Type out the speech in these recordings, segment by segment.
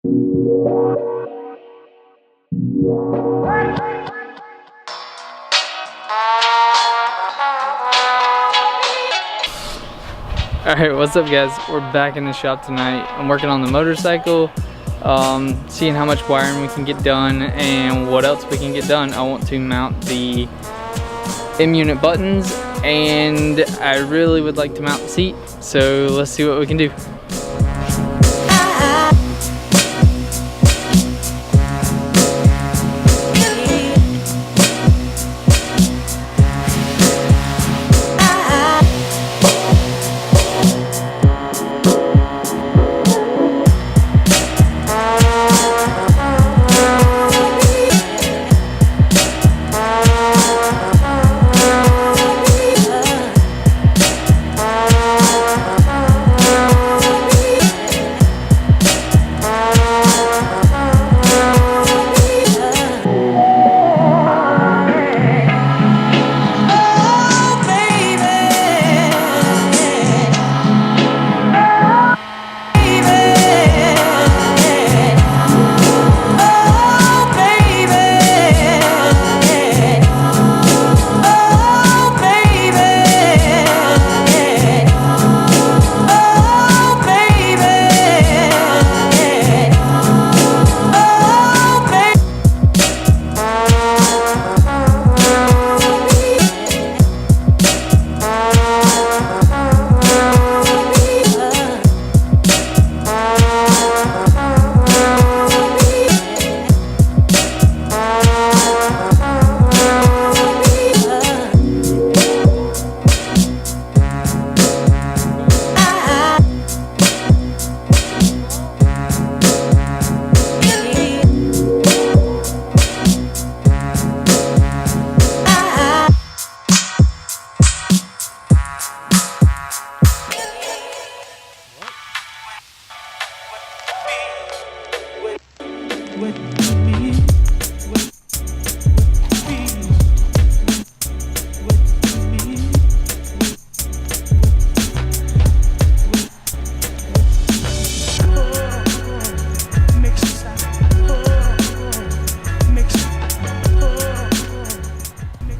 Alright, what's up guys? We're back in the shop tonight. I'm working on the motorcycle, seeing how much wiring we can get done and what else we can get done. I want to mount the M-unit buttons and I really would like to mount the seat, so let's see what we can do.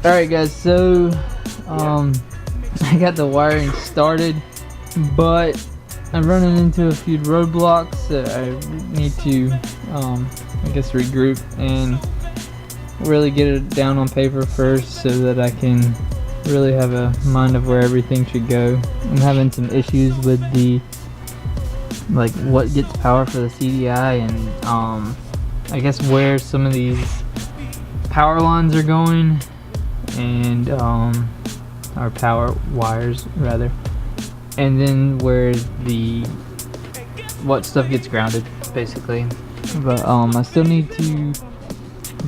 Alright guys, so I got the wiring started, but I'm running into a few roadblocks that I need to I guess regroup and really get it down on paper first so that I can really have a mind of where everything should go. I'm having some issues with the what gets power for the CDI and I guess where some of these power lines are going and our power wires rather, and then where what stuff gets grounded basically. But I still need to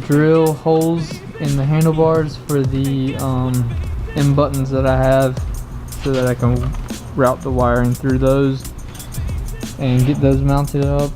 drill holes in the handlebars for the M buttons that I have so that I can route the wiring through those and get those mounted up.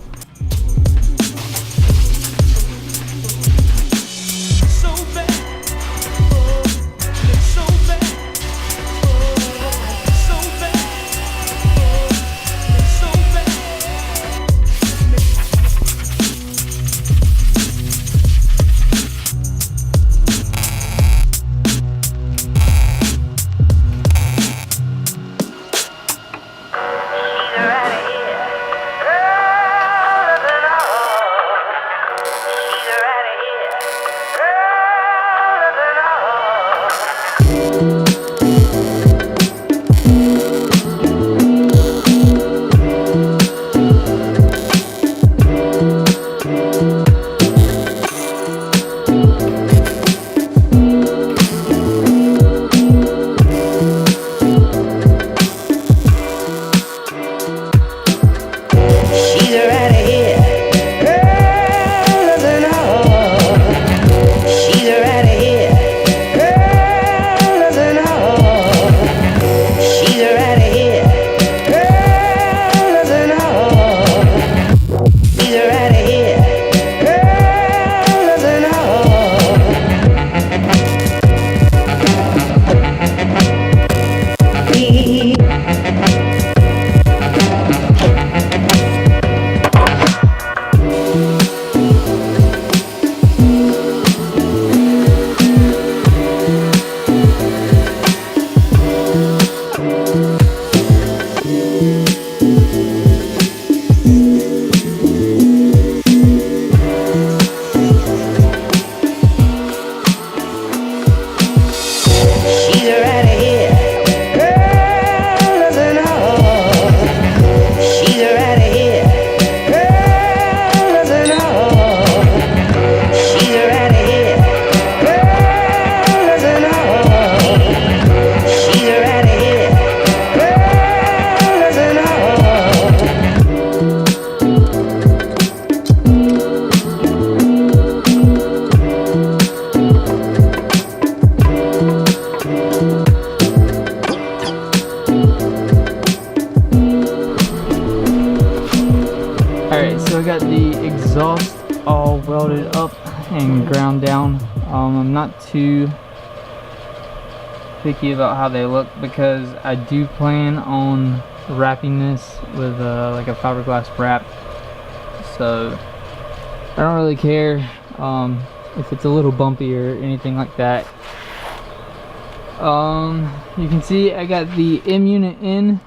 exhaust all welded up and ground down. I'm not too picky about how they look because I do plan on wrapping this with like a fiberglass wrap, so I don't really care if it's a little bumpy or anything like that. You can see I got the M unit in.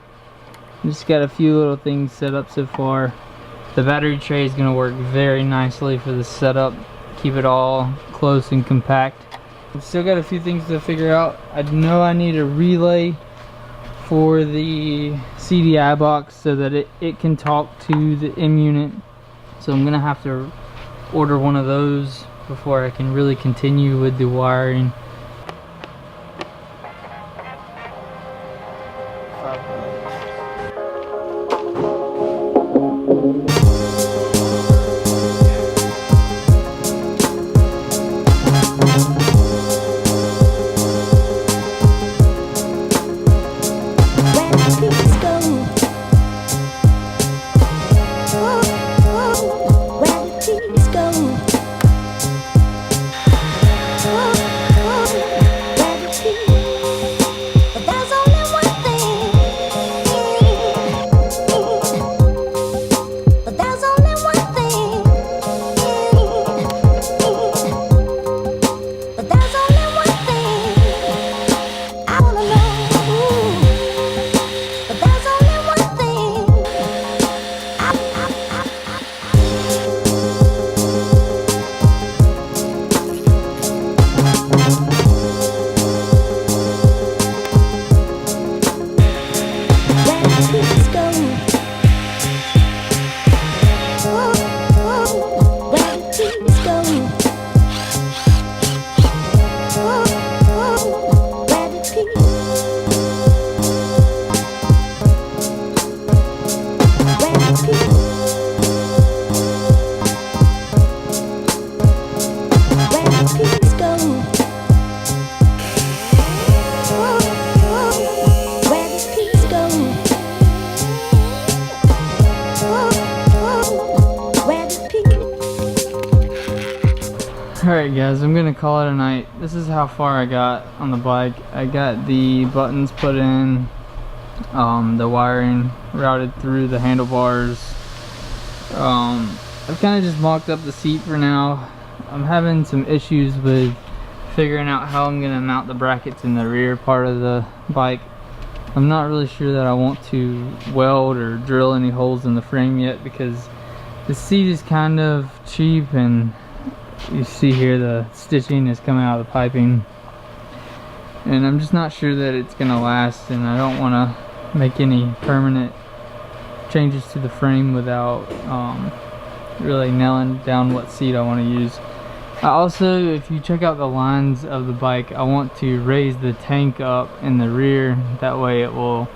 Just got a few little things set up so far. The battery tray is going to work very nicely for the setup, keep it all close and compact. I've still got a few things to figure out. I know I need a relay for the CDI box so that it can talk to the M unit. So I'm gonna have to order one of those before I can really continue with the wiring. Alright guys, I'm gonna call it a night. This is how far I got on the bike. I got the buttons put in, the wiring routed through the handlebars. I've kind of just mocked up the seat for now. I'm having some issues with figuring out how I'm gonna mount the brackets in the rear part of the bike. I'm not really sure that I want to weld or drill any holes in the frame yet because the seat is kind of cheap, and you see here the stitching is coming out of the piping, and I'm just not sure that it's gonna last, and I don't want to make any permanent changes to the frame without really nailing down what seat I want to use. I also, if you check out the lines of the bike, I want to raise the tank up in the rear. That way it will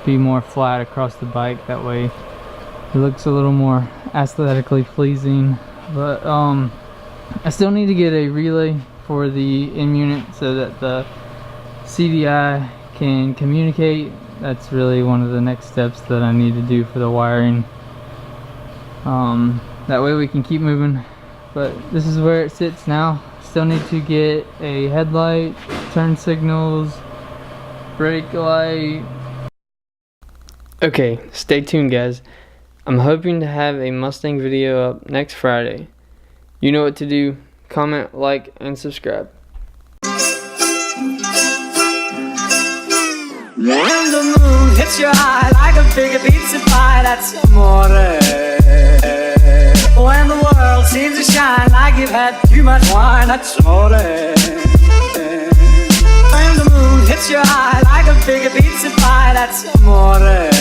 be more flat across the bike. That way it looks a little more aesthetically pleasing. But I still need to get a relay for the M unit so that the CDI can communicate. That's really one of the next steps that I need to do for the wiring. That way we can keep moving. But this is where it sits now. Still need to get a headlight, turn signals, brake light. Okay, stay tuned guys. I'm hoping to have a Mustang video up next Friday. You know what to do. Comment, like, and subscribe. When the moon hits your eye like a big pizza pie, that's amore. When the world seems to shine like you've had too much wine, that's amore. When the moon hits your eye like a big pizza pie, that's amore.